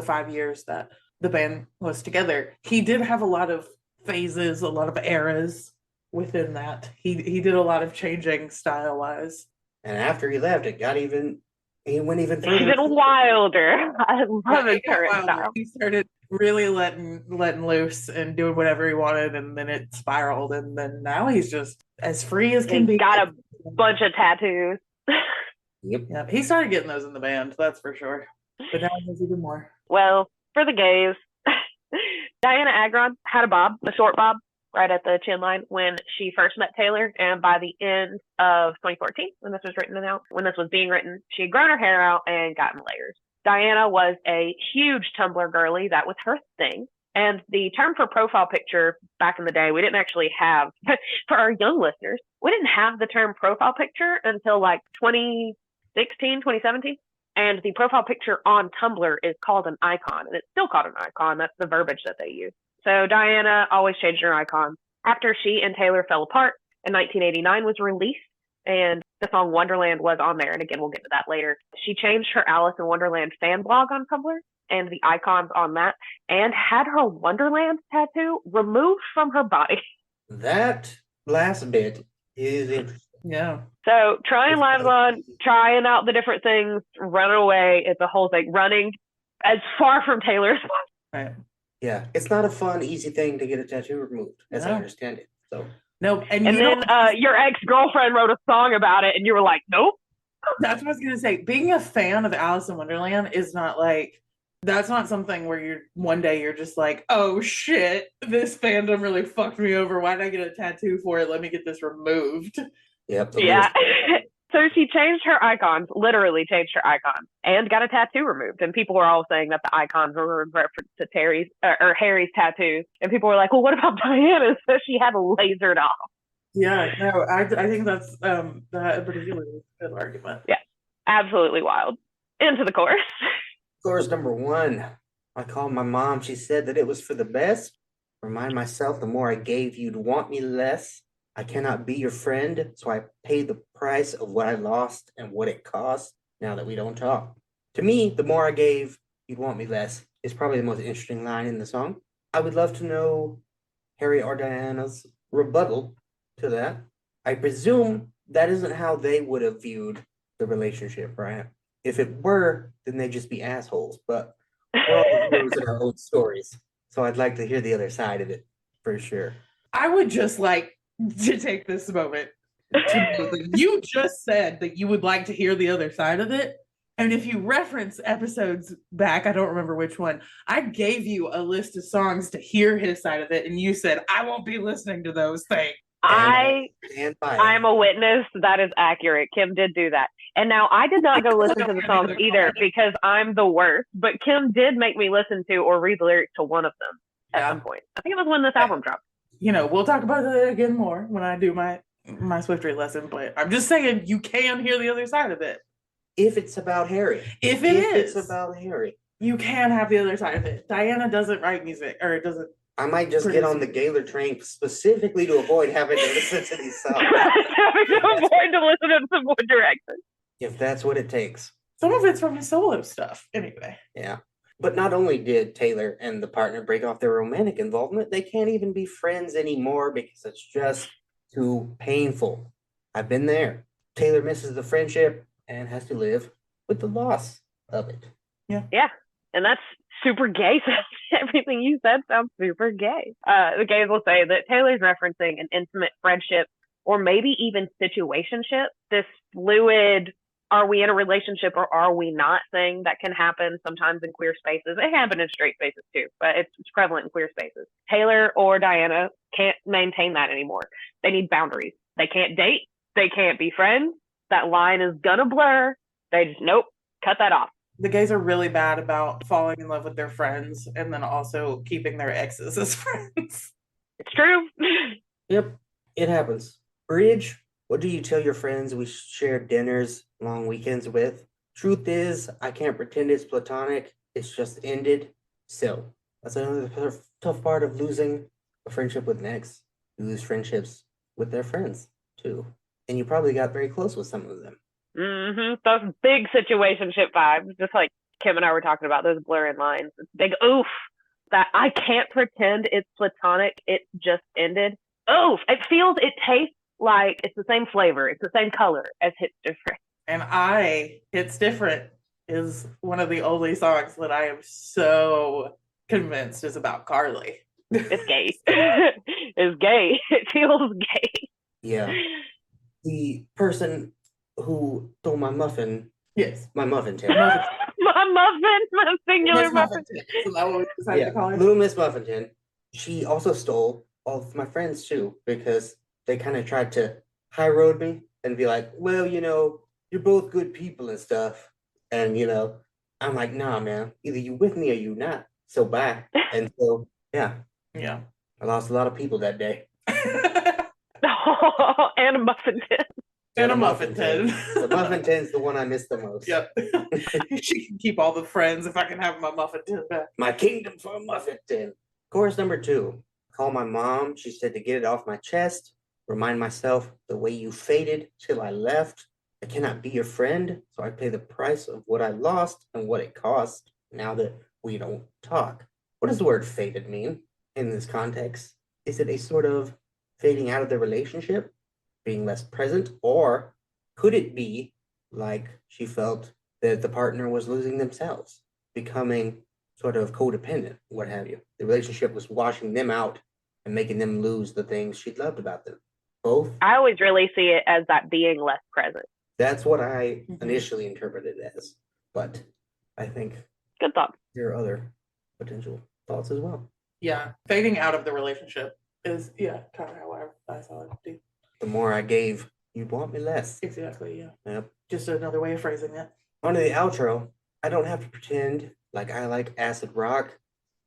5 years that the band was together, he did have a lot of phases, a lot of eras within that. He did a lot of changing style wise. And after he left, he went even further. Even wilder. I love his He got current wilder. style. He started really letting loose and doing whatever he wanted, and then it spiraled, and then now he's just as free as can He's be. got a bunch of tattoos. Yep. Yeah, he started getting those in the band, that's for sure. But now he has even more. Well, for the gays, Diana Agron had a short bob, right at the chin line when she first met Taylor. And by the end of 2014, when this was being written, she had grown her hair out and gotten layers. Diana was a huge Tumblr girly. That was her thing. And the term for profile picture back in the day, we didn't actually have, for our young listeners, we didn't have the term profile picture until like 2016, 2017. And the profile picture on Tumblr is called an icon, and it's still called an icon. That's the verbiage that they use. So Diana always changed her icon. After she and Taylor fell apart, and 1989 was released, and the song Wonderland was on there. And again, we'll get to that later. She changed her Alice in Wonderland fan blog on Tumblr and the icons on that, and had her Wonderland tattoo removed from her body. That last bit is interesting. Yeah. So trying lives on, trying out the different things, running away. It's a whole thing. Running as far from Taylor as possible. Right. Yeah, it's not a fun, easy thing to get a tattoo removed, as I No. understand it. So Nope. And And you then don't- your ex-girlfriend wrote a song about it, and you were like, nope. that's what I was gonna say. Being a fan of Alice in Wonderland is not like, that's not something where one day you're just like, oh shit, this fandom really fucked me over. Why did I get a tattoo for it? Let me get this removed. yep. Yeah. So she changed her icons, literally changed her icons, and got a tattoo removed. And people were all saying that the icons were in reference to Harry's tattoos. And people were like, well, what about Diana's? So she had lasered off. Yeah, no, I think that's that particularly is a good argument. Yeah, absolutely wild. Into the chorus. Chorus number 1. I called my mom. She said that it was for the best. Remind myself, the more I gave, you'd want me less. I cannot be your friend, so I paid the price of what I lost and what it cost now that we don't talk. To me, the more I gave, you'd want me less is probably the most interesting line in the song. I would love to know Harry or Diana's rebuttal to that. I presume that isn't how they would have viewed the relationship, right? If it were, then they'd just be assholes. But we're all heroes in our own stories. So I'd like to hear the other side of it, for sure. I would just like to take this moment to know that you just said that you would like to hear the other side of it. And if you reference episodes back, I don't remember which one, I gave you a list of songs to hear his side of it. And you said, I won't be listening to those things. And by I'm a witness. That is accurate. Kim did do that. And now I did not go listen to the songs either because I'm the worst. But Kim did make me listen to or read the lyrics to one of them at some point. I think it was when this album dropped. You know, we'll talk about that again more when I do my Swift Read lesson. But I'm just saying, you can hear the other side of it. if it's about Harry. If it's about Harry. you can have the other side of it. Diana doesn't write music, or it doesn't. I might just get on the Gaylor train specifically to avoid having to listen to these songs. Having to avoid to listen to some One Direction. If that's what it takes. Some of it's from his solo stuff, anyway. Yeah. But not only did Taylor and the partner break off their romantic involvement, they can't even be friends anymore because it's just too painful. I've been there. Taylor misses the friendship and has to live with the loss of it. Yeah. And that's super gay. Everything you said sounds super gay. The gays will say that Taylor's referencing an intimate friendship or maybe even situationship. This fluid, are we in a relationship or are we not thing that can happen sometimes in queer spaces. It happens in straight spaces too, but it's prevalent in queer spaces. Taylor or Diana can't maintain that anymore. They need boundaries. They can't date. They can't be friends. That line is gonna blur. They just, nope, cut that off. The gays are really bad about falling in love with their friends and then also keeping their exes as friends. It's true. Yep, it happens. Bridge, what do you tell your friends we share dinners, long weekends with? Truth is, I can't pretend it's platonic. It's just ended. So, that's another tough part of losing a friendship with an ex. You lose friendships with their friends, too. And you probably got very close with some of them. Those big situationship vibes, just like Kim and I were talking about, those blurring lines. It's big oof. That I can't pretend it's platonic. It just ended. Oof. It tastes like it's the same flavor. It's the same color as Hits Different. And It's Different is one of the only songs that I am so convinced is about Carly. It's gay. It's gay. It feels gay. Yeah. The person who stole my muffin. Yes. My muffin tin. My muffin, my singular muffin. Is that what we decided to call her? Little Miss Muffin Tin. She also stole all of my friends too, because they kind of tried to high road me and be like, well, you're both good people and stuff. And, I'm like, nah, man, either you with me or you not. So bye. And so, yeah. Yeah. I lost a lot of people that day. And a muffin tin. And a muffin tin. The muffin tin's the one I miss the most. Yep. She can keep all the friends if I can have my muffin tin back. My kingdom for a muffin tin. Chorus number 2. Call my mom. She said to get it off my chest. Remind myself the way you faded till I left. I cannot be your friend, so I pay the price of what I lost and what it cost now that we don't talk. What does the word faded mean in this context? Is it a sort of fading out of the relationship? Being less present, or could it be like she felt that the partner was losing themselves, becoming sort of codependent, what have you? The relationship was washing them out and making them lose the things she loved about them. Both? I always really see it as that being less present. That's what I initially interpreted it as, but I think good thought. There are other potential thoughts as well. Yeah, fading out of the relationship is kind of how I saw it too. The more I gave, you'd want me less. Exactly, yeah. Yep. Just another way of phrasing it. On to the outro. I don't have to pretend like I like acid rock,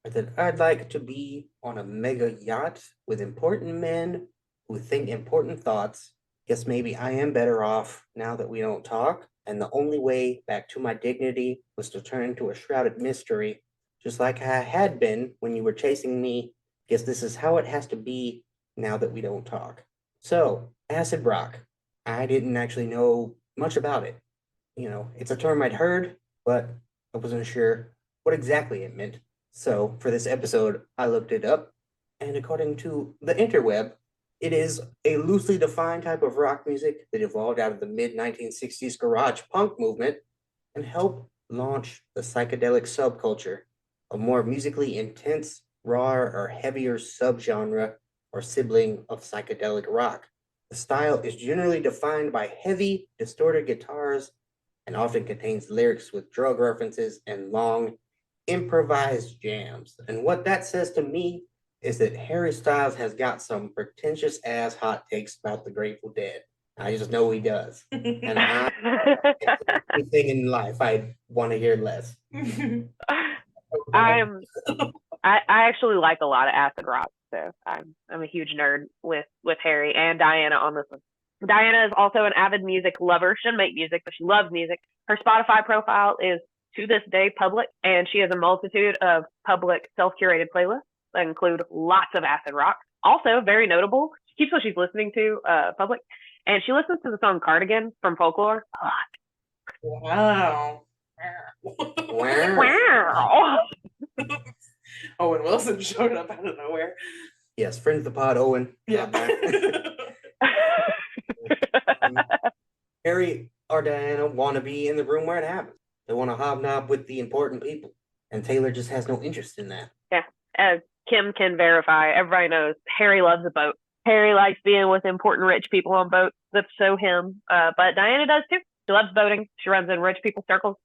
or that I'd like to be on a mega yacht with important men who think important thoughts. Guess maybe I am better off now that we don't talk, and the only way back to my dignity was to turn into a shrouded mystery, just like I had been when you were chasing me. Guess this is how it has to be now that we don't talk. So, acid rock. I didn't actually know much about it. It's a term I'd heard, but I wasn't sure what exactly it meant. So, for this episode, I looked it up, and according to the interweb, it is a loosely defined type of rock music that evolved out of the mid-1960s garage punk movement and helped launch the psychedelic subculture, a more musically intense, raw, or heavier subgenre or sibling of psychedelic rock. The style is generally defined by heavy, distorted guitars and often contains lyrics with drug references and long, improvised jams. And what that says to me is that Harry Styles has got some pretentious ass hot takes about the Grateful Dead. I just know he does. And anything in life I want to hear less. I actually like a lot of acid rock, so I'm a huge nerd with Harry and Diana on this one. Diana is also an avid music lover. She doesn't make music, but she loves music. Her Spotify profile is to this day public, and she has a multitude of public self-curated playlists that include lots of acid rock. Also, very notable, she keeps what she's listening to public, and she listens to the song Cardigan from Folklore a lot. Wow. Wow. Owen Wilson showed up out of nowhere. Yes, friend of the pod, Owen. Yeah. Harry or Diana want to be in the room where it happens. They want to hobnob with the important people. And Taylor just has no interest in that. Yeah, as Kim can verify, everybody knows Harry loves a boat. Harry likes being with important rich people on boats. That's so him. But Diana does too. She loves boating. She runs in rich people circles.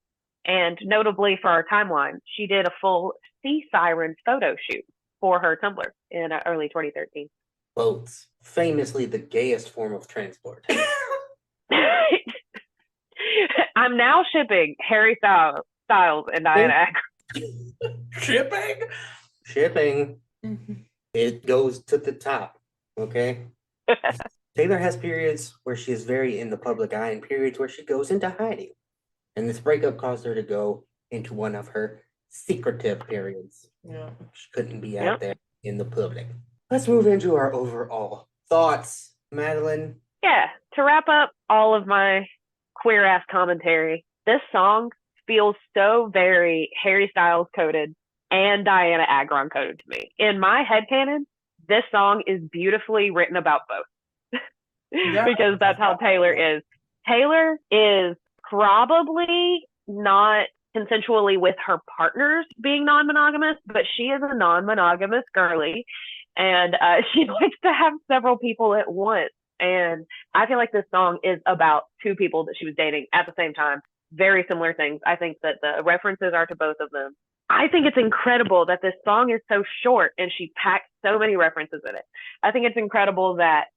And notably for our timeline, she did a full sea siren photo shoot for her Tumblr in early 2013. Boats, famously the gayest form of transport. I'm now shipping Harry Styles and Diana Agron. Shipping? Shipping. It goes to the top. Okay? Taylor has periods where she is very in the public eye and periods where she goes into hiding. And this breakup caused her to go into one of her secretive periods. Yeah. She couldn't be out there in the public. Let's move into our overall thoughts. Madeline? Yeah, to wrap up all of my queer ass commentary, this song feels so very Harry Styles coded and Diana Agron coded to me. In my headcanon, this song is beautifully written about both. Because that's how Taylor is. Taylor is probably not consensually with her partners being non-monogamous, but she is a non-monogamous girly, and she likes to have several people at once. And I feel like this song is about two people that she was dating at the same time. Very similar things. I think that the references are to both of them. I think it's incredible that this song is so short and she packed so many references in it. I think it's incredible that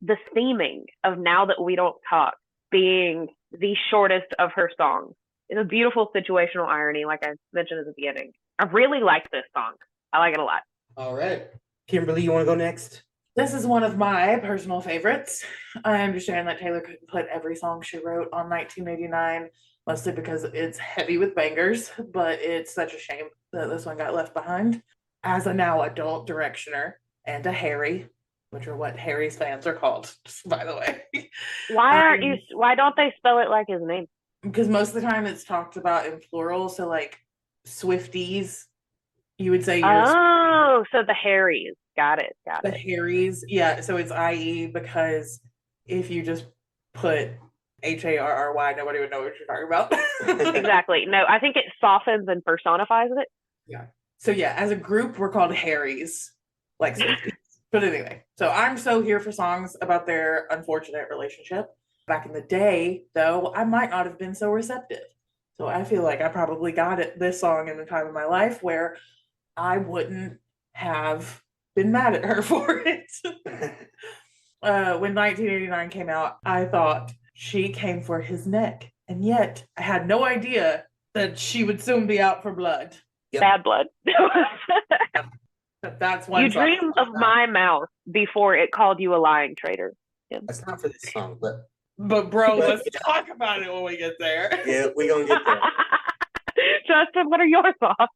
the theming of Now That We Don't Talk being the shortest of her songs is a beautiful situational irony, like I mentioned at the beginning. I really like this song. I like it a lot. All right. Kimberly, you want to go next? This is one of my personal favorites. I understand that Taylor couldn't put every song she wrote on 1989, mostly because it's heavy with bangers, but it's such a shame that this one got left behind. As a now adult directioner and a Harry, which are what Harry's fans are called, by the way. Why don't they spell it like his name? Because most of the time it's talked about in plural, so like Swifties, you would say you're so the Harrys. Got it. the Harrys. Yeah, so it's IE because if you just put HARRY, nobody would know what you're talking about. Exactly. No, I think it softens and personifies it. Yeah. So yeah, as a group, we're called Harrys, like Swifties. But anyway, so I'm so here for songs about their unfortunate relationship. Back in the day, though, I might not have been so receptive. So I feel like I probably got this song in the time of my life where I wouldn't have been mad at her for it. When 1989 came out, I thought she came for his neck. And yet I had no idea that she would soon be out for blood. Yep. Bad blood. That's one You song. dream of my mouth before it called you a lying traitor. Yeah. That's not for this song, but Bro, let's talk about it when we get there. yeah, we're going to get there. Justin, what are your thoughts?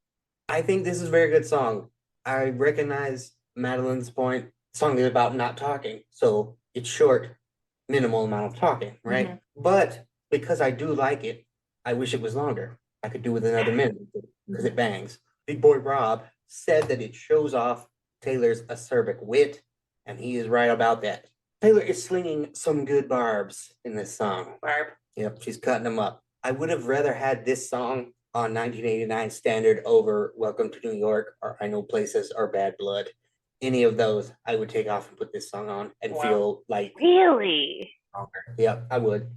I think this is a very good song. I recognize Madeline's point. The song is about not talking, so it's short, minimal amount of talking, right? Mm-hmm. But because I do like it, I wish it was longer. I could do with another minute because it bangs. Big Boy Rob said that it shows off Taylor's acerbic wit, and he is right about that. Taylor is slinging some good barbs in this song. Barb. Yep, she's cutting them up. I would have rather had this song on 1989 standard over Welcome to New York or I Know Places or Bad Blood. Any of those, I would take off and put this song on and feel like Really? stronger. Yep, I would.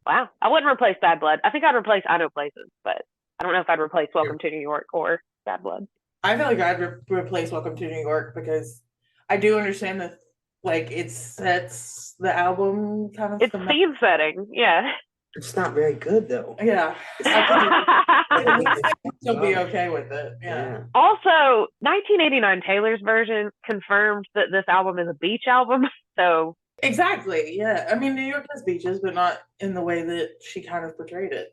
Wow. I wouldn't replace Bad Blood. I think I'd replace I Know Places, but I don't know if I'd replace Welcome to New York or Bad Blood. I feel like I'd replace Welcome to New York because I do understand that, like, it sets the album kind of. It's scene setting, yeah. It's not very good though. Yeah. I Still be okay with it. Yeah. Also, 1989 Taylor's version confirmed that this album is a beach album. So Exactly. Yeah. I mean, New York has beaches, but not in the way that she kind of portrayed it.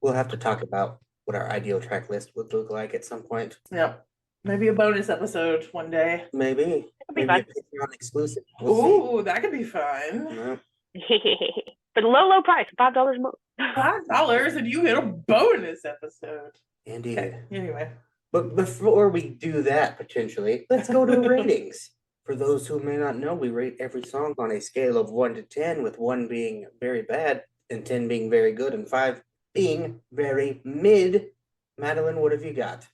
We'll have to talk about what our ideal track list would look like at some point. Yep. Maybe a bonus episode one day. Maybe. be Maybe fun. a Patreon exclusive. We'll Ooh, that could be fun. see. No. For the low price, $5 a month. $5 and you get a bonus episode. Indeed. Okay, anyway. But before we do that, potentially, let's go to ratings. For those who may not know, we rate every song on a scale of 1 to 10, with 1 being very bad, and 10 being very good, and 5 being very mid. Madeline, what have you got?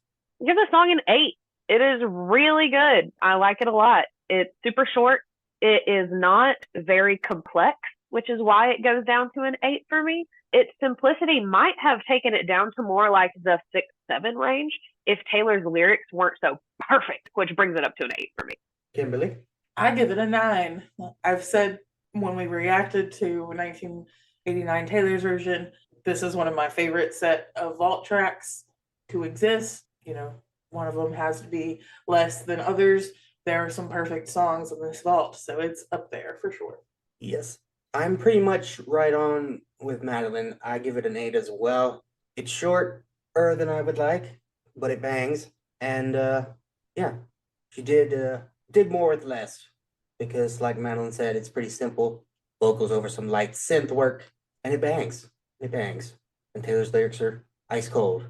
Give the song an 8. It is really good. I like it a lot. It's super short. It is not very complex, which is why it goes down to an 8 for me. Its simplicity might have taken it down to more like the 6-7 range if Taylor's lyrics weren't so perfect, which brings it up to an 8 for me. Kimberly? I give it a 9. I've said when we reacted to 1989 Taylor's version, this is one of my favorite set of vault tracks to exist. You know, one of them has to be less than others. There are some perfect songs in this vault, so it's up there for sure. Yes. I'm pretty much right on with Madeline. I give it an 8 as well. It's shorter than I would like, but it bangs. And yeah, she did more with less. Because like Madeline said, it's pretty simple. Vocals over some light synth work, and it bangs. It bangs. And Taylor's lyrics are ice cold.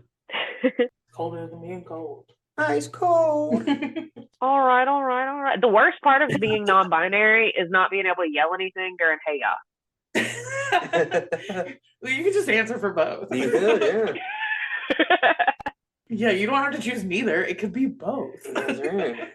Colder than being cold. Ice cold. All right. The worst part of being non-binary is not being able to yell anything during Hey Ya. Well, you can just answer for both. You could, yeah. Yeah, you don't have to choose neither. It could be both. That's right.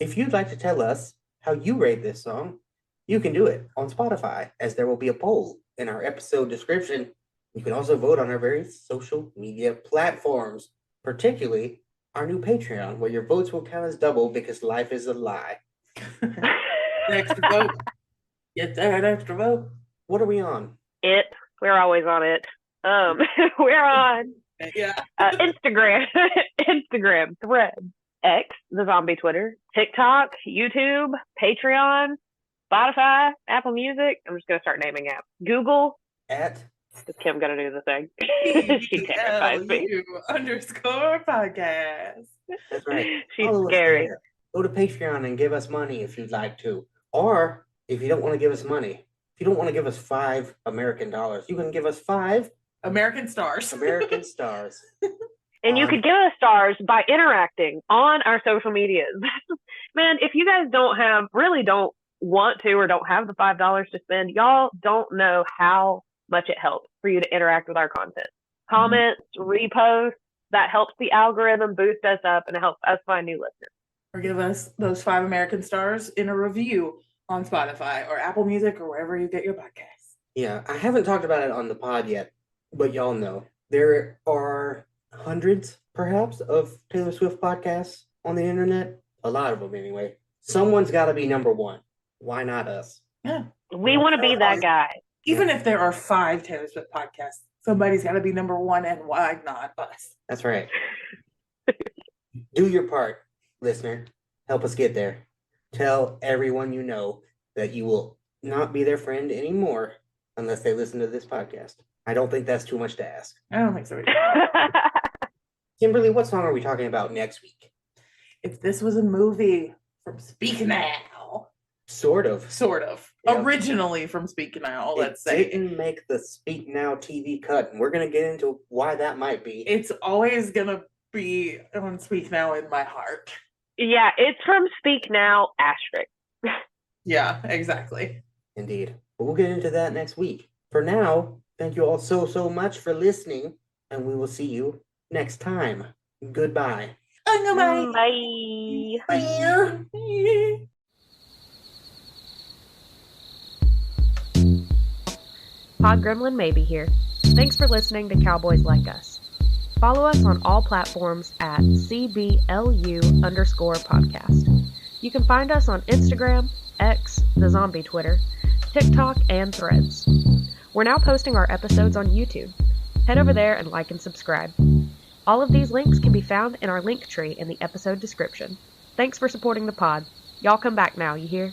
If you'd like to tell us how you rate this song, you can do it on Spotify, as there will be a poll in our episode description. You can also vote on our various social media platforms, particularly our new Patreon, where your votes will count as double because life is a lie. Extra vote. Get that extra vote. What are we on? We're always on it. We're on Yeah. Instagram, Threads, X, the zombie Twitter, TikTok, YouTube, Patreon, Spotify, Apple Music. I'm just gonna start naming apps. Google. At Is Kim gonna do the thing? She terrifies me. _podcast. That's right. She's Follow us scary. there. Go to Patreon and give us money if you'd like to. Or if you don't want to give us money, if you don't want to give us $5 American dollars, you can give us 5 American stars. American stars. And you could give us stars by interacting on our social medias. Man, if you guys don't want to or don't have the $5 to spend, y'all don't know how much it helps for you to interact with our content. Comments, reposts, that helps the algorithm boost us up and it helps us find new listeners. Or give us those 5 American stars in a review on Spotify or Apple Music or wherever you get your podcasts. Yeah, I haven't talked about it on the pod yet, but y'all know there are hundreds, perhaps, of Taylor Swift podcasts on the internet. A lot of them, anyway. Someone's got to be number one. Why not us? Yeah. We want to be that guy. Even if there are 5 Taylor Swift podcasts, somebody's got to be number one, and why not us? That's right. Do your part, listener. Help us get there. Tell everyone you know that you will not be their friend anymore unless they listen to this podcast. I don't think that's too much to ask. I don't think so either. Kimberly, what song are we talking about next week? If this was a movie from Speak Now, Sort of. Yeah. Originally from Speak Now, let's say. It didn't make the Speak Now TV cut, and we're going to get into why that might be. It's always going to be on Speak Now in my heart. Yeah, it's from Speak Now, asterisk. Yeah, exactly. Indeed. But we'll get into that next week. For now, thank you all so much for listening, and we will see you next time. Goodbye. Bye. Bye. Pod Gremlin may be here. Thanks for listening to Cowboys Like Us. Follow us on all platforms at CBLU_podcast. You can find us on Instagram, X, the zombie Twitter, TikTok, and Threads. We're now posting our episodes on YouTube. Head over there and like and subscribe. All of these links can be found in our link tree in the episode description. Thanks for supporting the pod. Y'all come back now, you hear?